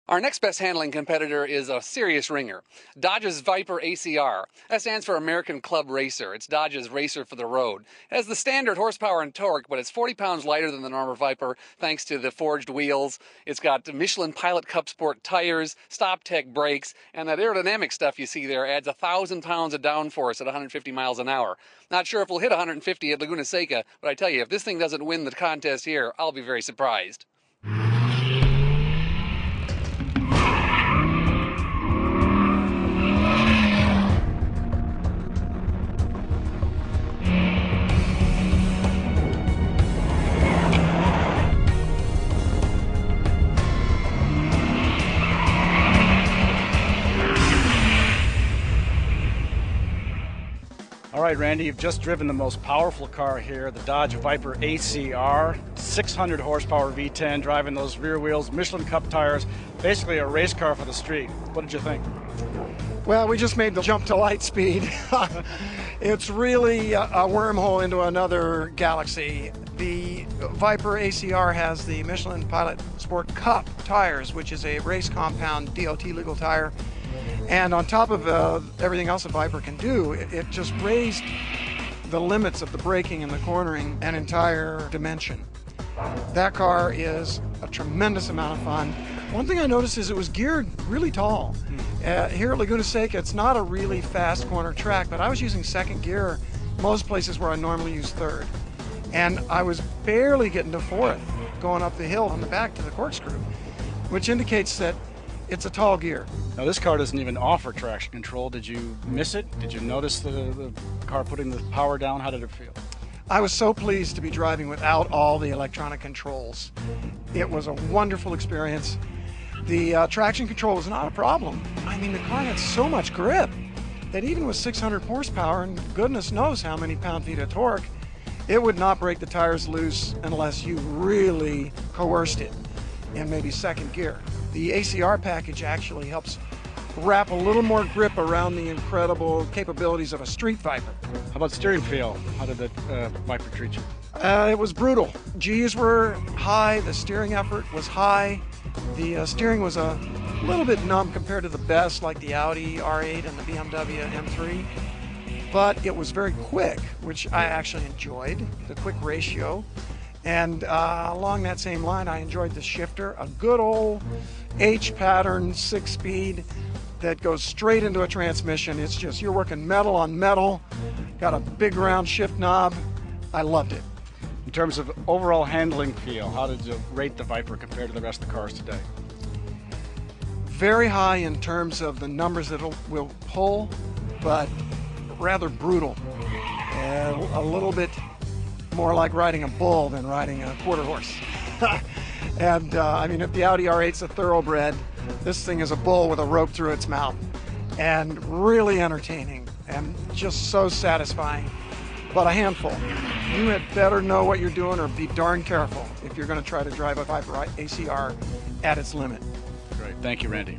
Our next best handling competitor is a serious ringer. Dodge's Viper ACR. That stands for American Club Racer. It's Dodge's racer for the road. It has the standard horsepower and torque, but it's 40 pounds lighter than the normal Viper thanks to the forged wheels. It's got Michelin Pilot Cup Sport tires, Stop Tech brakes, and that aerodynamic stuff you see there adds 1,000 pounds of downforce at 150 miles an hour. Not sure if we'll hit 150 at Laguna Seca, but I tell you, if this thing doesn't win the contest here, I'll be very surprised. All right, Randy, you've just driven the most powerful car here, the Dodge Viper ACR, 600 horsepower V10, driving those rear wheels, Michelin Cup tires, basically a race car for the street. What did you think? Well, we just made the jump to light speed. It's really a wormhole into another galaxy. The Viper ACR has the Michelin Pilot Sport Cup tires, which is a race compound DOT legal tire. And on top of everything else a Viper can do, it just raised the limits of the braking and the cornering an entire dimension. That car is a tremendous amount of fun. One thing I noticed is it was geared really tall. Here at Laguna Seca, it's not a really fast corner track, but I was using second gear most places where I normally use third. And I was barely getting to fourth going up the hill on the back to the corkscrew, which indicates that it's a tall gear. Now this car doesn't even offer traction control. Did you miss it? Did you notice the car putting the power down? How did it feel? I was so pleased to be driving without all the electronic controls. It was a wonderful experience. The traction control was not a problem. I mean, the car had so much grip that even with 600 horsepower and goodness knows how many pound-feet of torque, it would not break the tires loose unless you really coerced it in maybe second gear. The ACR package actually helps wrap a little more grip around the incredible capabilities of a street Viper. How about steering feel? How did the Viper treat you? It was brutal. G's were high, the steering effort was high. The steering was a little bit numb compared to the best like the Audi R8 and the BMW M3. But it was very quick, which I actually enjoyed, the quick ratio. And along that same line, I enjoyed the shifter, a good old H-pattern 6-speed that goes straight into a transmission. It's just, you're working metal on metal, got a big round shift knob. I loved it. In terms of overall handling feel, how did you rate the Viper compared to the rest of the cars today? Very high in terms of the numbers that it will pull, but rather brutal. A little bit more like riding a bull than riding a quarter horse. And I mean, if the Audi R8's a thoroughbred, this thing is a bull with a rope through its mouth. And really entertaining and just so satisfying, but a handful. You had better know what you're doing or be darn careful if you're going to try to drive a Viper ACR at its limit. Great. Thank you, Randy.